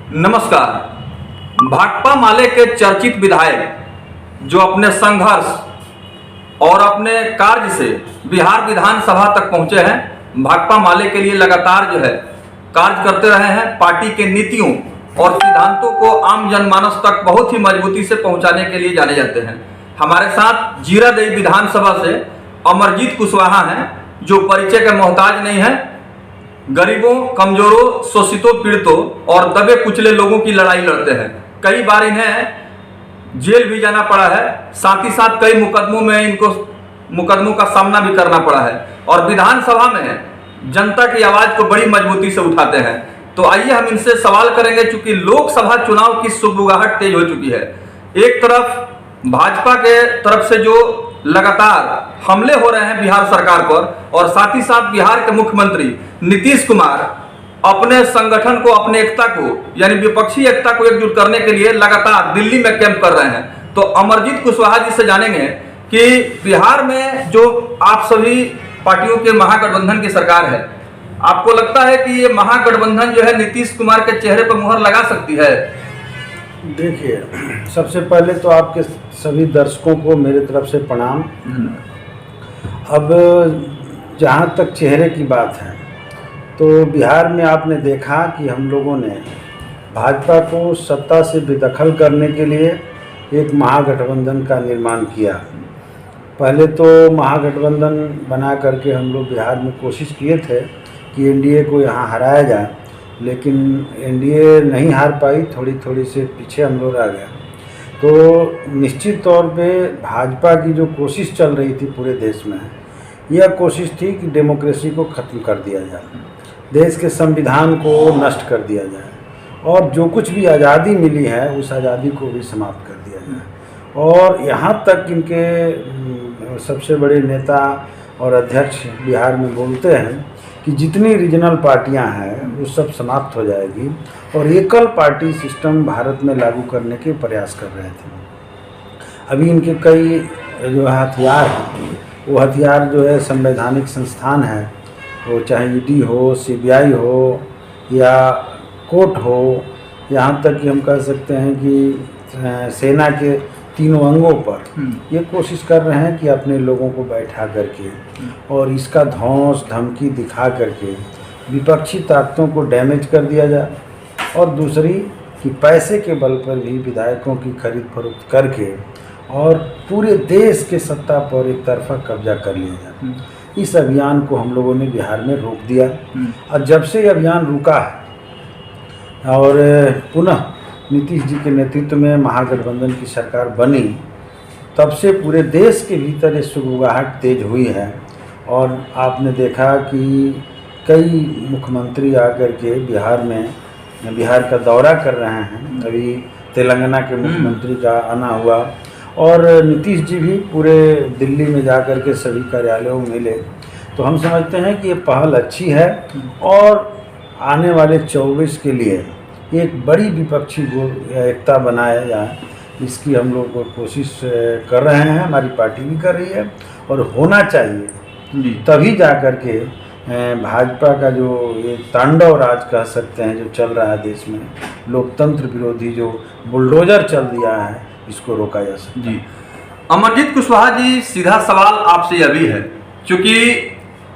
नमस्कार। भाकपा माले के चर्चित विधायक जो अपने संघर्ष और अपने कार्य से बिहार विधानसभा तक पहुंचे हैं, भाकपा माले के लिए लगातार जो है कार्य करते रहे हैं। पार्टी के नीतियों और सिद्धांतों को आम जनमानस तक बहुत ही मजबूती से पहुंचाने के लिए जाने जाते हैं। हमारे साथ जीरादेई विधानसभा से अमरजीत कुशवाहा हैं, जो परिचय के मोहताज नहीं है। गरीबों, कमजोरों, शोषितों, पीड़ितों और दबे कुचले लोगों की लड़ाई लड़ते हैं। कई बार इन्हें जेल भी जाना पड़ा है, साथ ही साथ कई मुकदमों में इनको मुकदमों का सामना भी करना पड़ा है और विधानसभा में जनता की आवाज को बड़ी मजबूती से उठाते हैं। तो आइए हम इनसे सवाल करेंगे, चूंकि लोकसभा चुनाव की सुगबुगाहट तेज हो चुकी है। एक तरफ भाजपा के तरफ से जो लगातार हमले हो रहे हैं बिहार सरकार पर, और साथ ही साथ बिहार के मुख्यमंत्री नीतीश कुमार अपने संगठन को, अपने एकता को यानी विपक्षी एकता को एकजुट करने के लिए लगातार दिल्ली में कैंप कर रहे हैं। तो अमरजीत कुशवाहा जी से जानेंगे कि बिहार में जो आप सभी पार्टियों के महागठबंधन की सरकार है, आपको लगता है कि ये महागठबंधन जो है नीतीश कुमार के चेहरे पर मुहर लगा सकती है? देखिए, सबसे पहले तो आपके सभी दर्शकों को मेरे तरफ से प्रणाम। अब जहाँ तक चेहरे की बात है, तो बिहार में आपने देखा कि हम लोगों ने भाजपा को सत्ता से बेदखल करने के लिए एक महागठबंधन का निर्माण किया। पहले तो महागठबंधन बना करके हम लोग बिहार में कोशिश किए थे कि एनडीए को यहाँ हराया जाए, लेकिन एनडीए नहीं हार पाई, थोड़ी से पीछे हम लोग आ गए। तो निश्चित तौर पे भाजपा की जो कोशिश चल रही थी पूरे देश में, यह कोशिश थी कि डेमोक्रेसी को ख़त्म कर दिया जाए, देश के संविधान को नष्ट कर दिया जाए और जो कुछ भी आज़ादी मिली है उस आज़ादी को भी समाप्त कर दिया जाए। और यहाँ तक इनके सबसे बड़े नेता और अध्यक्ष बिहार में बोलते हैं कि जितनी रीजनल पार्टियां हैं वो सब समाप्त हो जाएगी और एकल पार्टी सिस्टम भारत में लागू करने के प्रयास कर रहे थे। अभी इनके कई जो हथियार हैं, वो हथियार जो है संवैधानिक संस्थान है, वो चाहे ईडी हो, सीबीआई हो या कोर्ट हो, यहाँ तक कि हम कह सकते हैं कि सेना के तीनों अंगों पर ये कोशिश कर रहे हैं कि अपने लोगों को बैठा करके और इसका धौंस धमकी दिखा करके विपक्षी ताकतों को डैमेज कर दिया जाए, और दूसरी कि पैसे के बल पर भी विधायकों की खरीद फरोख्त करके और पूरे देश के सत्ता पर एक तरफा कब्जा कर लिया जाए। इस अभियान को हम लोगों ने बिहार में रोक दिया और जब से ये अभियान रुका है और पुनः नीतीश जी के नेतृत्व में महागठबंधन की सरकार बनी, तब से पूरे देश के भीतर ये सुगबुगाहट तेज हुई है। और आपने देखा कि कई मुख्यमंत्री आकर के बिहार का दौरा कर रहे हैं। अभी तेलंगाना के मुख्यमंत्री का आना हुआ और नीतीश जी भी पूरे दिल्ली में जाकर के सभी कार्यालयों में मिले। तो हम समझते हैं कि ये पहल अच्छी है और आने वाले 24 के लिए एक बड़ी विपक्षी एकता बनाया जाए, इसकी हम लोग कोशिश कर रहे हैं, हमारी पार्टी भी कर रही है और होना चाहिए। तभी जा कर के भाजपा का जो ये तांडव राज कह सकते हैं जो चल रहा है देश में, लोकतंत्र विरोधी जो बुलडोजर चल दिया है, इसको रोका जा सकता है। अमरजीत कुशवाहा जी, सीधा सवाल आपसे यह भी है, क्योंकि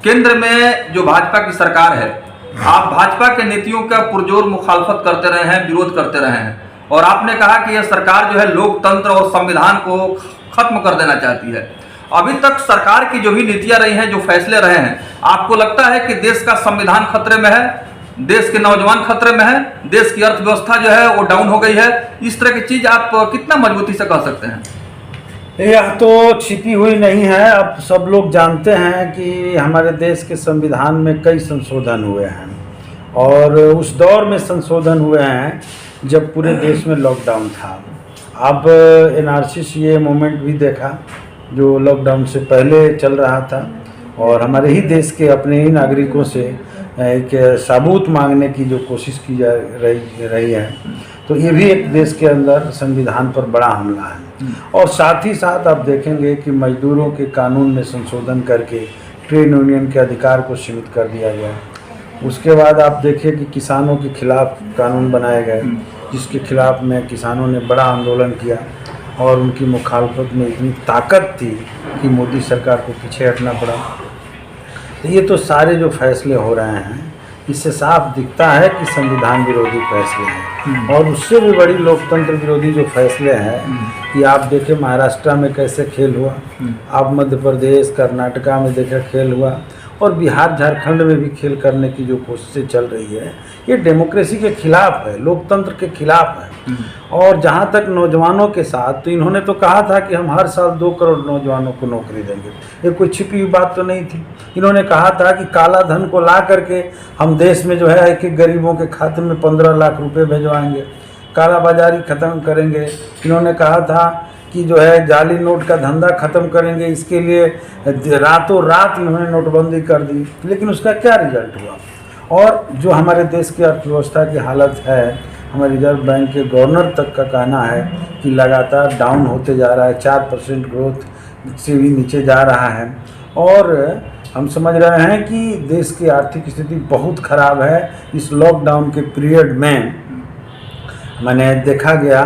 केंद्र में जो भाजपा की सरकार है, आप भाजपा के नीतियों का पुरजोर मुखालफत करते रहे हैं, विरोध करते रहे हैं, और आपने कहा कि यह सरकार जो है लोकतंत्र और संविधान को खत्म कर देना चाहती है। अभी तक सरकार की जो भी नीतियां रही हैं, जो फैसले रहे हैं, आपको लगता है कि देश का संविधान खतरे में है, देश के नौजवान खतरे में है, देश की अर्थव्यवस्था जो है वो डाउन हो गई है? इस तरह की चीज आप कितना मजबूती से कह सकते हैं? यह तो छिपी हुई नहीं है। अब सब लोग जानते हैं कि हमारे देश के संविधान में कई संशोधन हुए हैं और उस दौर में संशोधन हुए हैं जब पूरे देश में लॉकडाउन था। अब एनआरसी सीए मूवमेंट भी देखा जो लॉकडाउन से पहले चल रहा था और हमारे ही देश के अपने ही नागरिकों से एक सबूत मांगने की जो कोशिश की जा रही है, तो ये भी एक देश के अंदर संविधान पर बड़ा हमला है। और साथ ही साथ आप देखेंगे कि मजदूरों के कानून में संशोधन करके ट्रेड यूनियन के अधिकार को सीमित कर दिया गया। उसके बाद आप देखिए कि किसानों के खिलाफ कानून बनाए गए, जिसके खिलाफ में किसानों ने बड़ा आंदोलन किया और उनकी मुखालफत में इतनी ताकत थी कि मोदी सरकार को पीछे हटना पड़ा। तो ये तो सारे जो फैसले हो रहे हैं, इससे साफ दिखता है कि संविधान विरोधी फैसले हैं। और उससे भी बड़ी लोकतंत्र विरोधी जो फैसले हैं कि आप देखें महाराष्ट्र में कैसे खेल हुआ, आप मध्य प्रदेश कर्नाटका में देखें खेल हुआ, और बिहार झारखंड में भी खेल करने की जो कोशिशें चल रही है, ये डेमोक्रेसी के खिलाफ है, लोकतंत्र के खिलाफ है। और जहाँ तक नौजवानों के साथ, तो इन्होंने तो कहा था कि हम हर साल 2 करोड़ नौजवानों को नौकरी देंगे। ये कोई छिपी हुई बात तो नहीं थी। इन्होंने कहा था कि काला धन को ला करके हम देश में जो है एक एक गरीबों के खाते में 15 लाख रुपए भिजवाएंगे, काला बाजारी ख़त्म करेंगे। इन्होंने कहा था कि जो है जाली नोट का धंधा ख़त्म करेंगे, इसके लिए रातों रात इन्होंने नोटबंदी कर दी। लेकिन उसका क्या रिजल्ट हुआ? और जो हमारे देश की अर्थव्यवस्था की हालत है, हमारे रिजर्व बैंक के गवर्नर तक का कहना है कि लगातार डाउन होते जा रहा है, 4% ग्रोथ से भी नीचे जा रहा है। और हम समझ रहे हैं कि देश की आर्थिक स्थिति बहुत ख़राब है। इस लॉकडाउन के पीरियड में मैंने देखा गया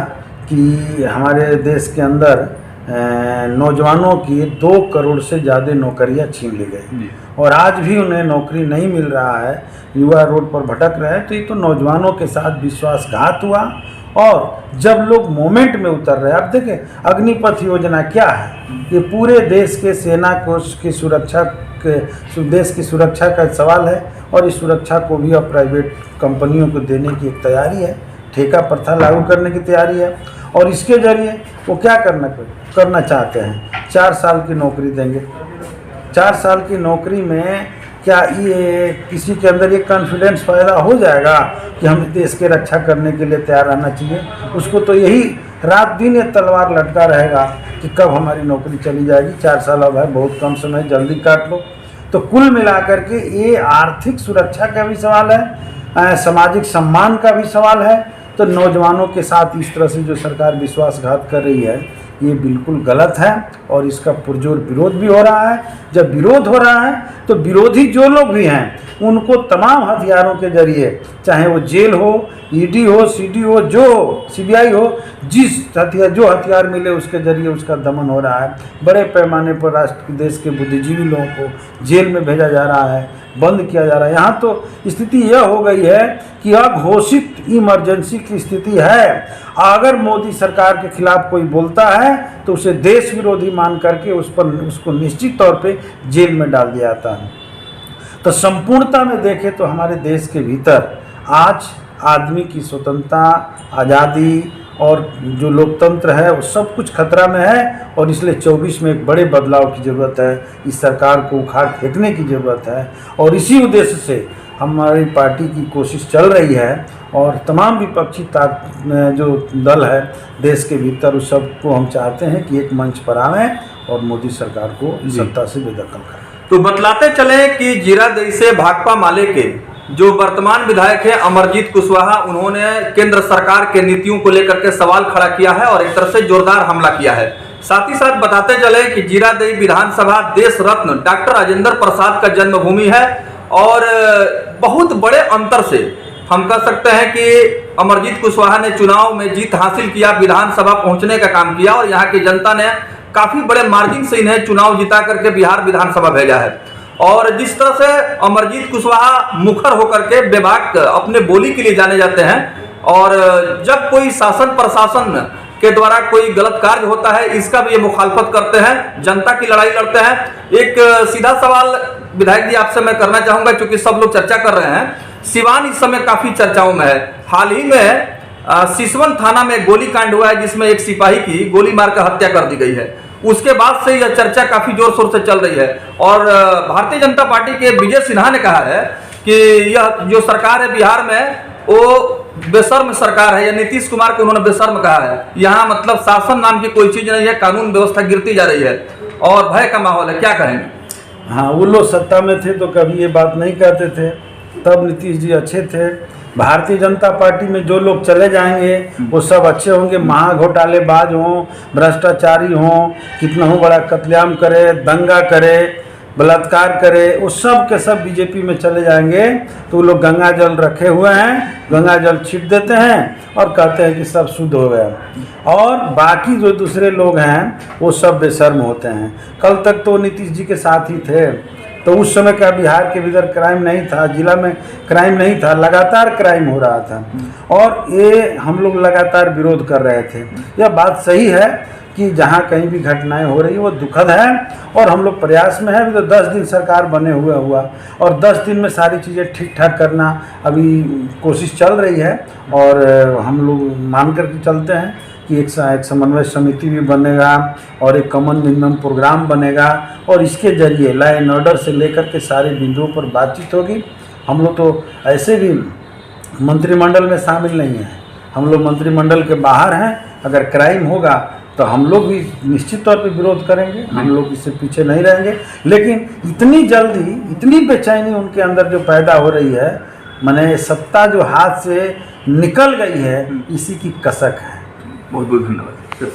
कि हमारे देश के अंदर नौजवानों की 2 करोड़ से ज़्यादा नौकरियां छीन ली गई, और आज भी उन्हें नौकरी नहीं मिल रहा है, युवा रोड पर भटक रहे हैं। तो ये तो नौजवानों के साथ विश्वासघात हुआ। और जब लोग मोमेंट में उतर रहे हैं, आप देखें अग्निपथ योजना क्या है, ये पूरे देश के सेना को की सुरक्षा के देश की सुरक्षा का सवाल है, और इस सुरक्षा को भी अब प्राइवेट कंपनियों को देने की एक तैयारी है, ठेका प्रथा लागू करने की तैयारी है। और इसके जरिए वो क्या करना चाहते हैं, 4 साल की नौकरी देंगे। 4 साल की नौकरी में क्या ये किसी के अंदर ये कॉन्फिडेंस पैदा हो जाएगा कि हम देश के रक्षा करने के लिए तैयार रहना चाहिए? उसको तो यही रात दिन ये तलवार लटका रहेगा कि कब हमारी नौकरी चली जाएगी, 4 साल अब है, बहुत कम समय, जल्दी काट लो। तो कुल मिलाकर के ये आर्थिक सुरक्षा का भी सवाल है, सामाजिक सम्मान का भी सवाल है। तो नौजवानों के साथ इस तरह से जो सरकार विश्वासघात कर रही है, ये बिल्कुल गलत है, और इसका पुरजोर विरोध भी हो रहा है। जब विरोध हो रहा है तो विरोधी जो लोग भी हैं उनको तमाम हथियारों के जरिए, चाहे वो जेल हो, ईडी हो, सीडी हो, जो हो, सीबीआई हो, जो हथियार मिले उसके जरिए उसका दमन हो रहा है। बड़े पैमाने पर राष्ट्र देश के बुद्धिजीवी लोगों को जेल में भेजा जा रहा है, बंद किया जा रहा है। यहाँ तो स्थिति यह हो गई है कि अघोषित इमरजेंसी की स्थिति है। अगर मोदी सरकार के खिलाफ कोई बोलता है तो उसे देश विरोधी मान करके उसको निश्चित तौर पे जेल में डाल दिया जाता है। तो संपूर्णता में देखें तो हमारे देश के भीतर आज आदमी की स्वतंत्रता, आज़ादी और जो लोकतंत्र है वो सब कुछ खतरा में है, और इसलिए 24 में एक बड़े बदलाव की ज़रूरत है। इस सरकार को उखाड़ फेंकने की ज़रूरत है, और इसी उद्देश्य से हमारी पार्टी की कोशिश चल रही है। और तमाम विपक्षी जो दल है देश के भीतर, उस सबको हम चाहते हैं कि एक मंच पर आएँ और मोदी सरकार को सत्ता से बेदखल करें। तो बतलाते चले कि जीरादेई से भाकपा माले के जो वर्तमान विधायक है अमरजीत कुशवाहा, उन्होंने केंद्र सरकार के नीतियों को लेकर के सवाल खड़ा किया है और एक तरह से जोरदार हमला किया है। साथ ही साथ बताते चले कि जीरादेई विधानसभा देश रत्न डॉक्टर राजेंद्र प्रसाद का जन्मभूमि है, और बहुत बड़े अंतर से हम कह सकते हैं कि अमरजीत कुशवाहा ने चुनाव में जीत हासिल किया, विधानसभा पहुंचने का काम किया, और यहाँ की जनता ने काफी बड़े मार्जिन से इन्हें चुनाव जिता करके बिहार विधानसभा भेजा है। और जिस तरह से अमरजीत कुशवाहा मुखर होकर के बेबाक अपने बोली के लिए जाने जाते हैं, और जब कोई शासन प्रशासन के द्वारा कोई गलत कार्य होता है इसका भी ये मुखालफत करते हैं, जनता की लड़ाई लड़ते हैं। एक सीधा सवाल विधायक जी आपसे मैं करना चाहूंगा, क्योंकि सब लोग चर्चा कर रहे हैं। सिवान इस समय काफी चर्चाओं में है। हाल ही में सिसवन थाना में गोलीकांड हुआ है, जिसमें एक सिपाही की गोली मारकर हत्या कर दी गई है। उसके बाद से यह चर्चा काफी जोर शोर से चल रही है, और भारतीय जनता पार्टी के विजय सिन्हा ने कहा है कि यह जो सरकार है बिहार में वो बेशर्म सरकार है, या नीतीश कुमार को उन्होंने बेशर्म कहा है। यहाँ मतलब शासन नाम की कोई चीज नहीं है, कानून व्यवस्था गिरती जा रही है और भय का माहौल है। क्या कहेंगे? हाँ, वो लोग सत्ता में थे तो कभी ये बात नहीं कहते थे, तब नीतीश जी अच्छे थे। भारतीय जनता पार्टी में जो लोग चले जाएंगे वो सब अच्छे होंगे, महाघोटालेबाज हों, भ्रष्टाचारी हों, कितना हो बड़ा कत्लेआम करे, दंगा करे, बलात्कार करे, वो सब के सब बीजेपी में चले जाएंगे। तो वो लोग गंगा जल रखे हुए हैं, गंगा जल छिट देते हैं और कहते हैं कि सब शुद्ध हो गया। और बाकी जो दूसरे लोग हैं वो सब बेशर्म होते हैं। कल तक तो नीतीश जी के साथ ही थे, तो उस समय क्या बिहार के भीतर क्राइम नहीं था, जिला में क्राइम नहीं था, लगातार क्राइम हो रहा था और ये हम लोग लगातार विरोध कर रहे थे। यह बात सही है कि जहाँ कहीं भी घटनाएं हो रही वो दुखद है और हम लोग प्रयास में हैं। अभी तो 10 दिन सरकार बने हुआ और 10 दिन में सारी चीज़ें ठीक ठाक करना अभी कोशिश चल रही है और हम लोग मान कर के चलते हैं कि एक समन्वय समिति भी बनेगा और एक कॉमन मिनिमम प्रोग्राम बनेगा और इसके जरिए लॉ एंड ऑर्डर से लेकर के सारे बिंदुओं पर बातचीत होगी। हम लोग तो ऐसे भी मंत्रिमंडल में शामिल नहीं हैं, हम लोग मंत्रिमंडल के बाहर हैं। अगर क्राइम होगा तो हम लोग भी निश्चित तौर पे विरोध करेंगे, हम लोग इससे पीछे नहीं रहेंगे। लेकिन इतनी जल्दी इतनी बेचैनी उनके अंदर जो पैदा हो रही है, माने सत्ता जो हाथ से निकल गई है, इसी की कसक है। बहुत बहुत धन्यवाद।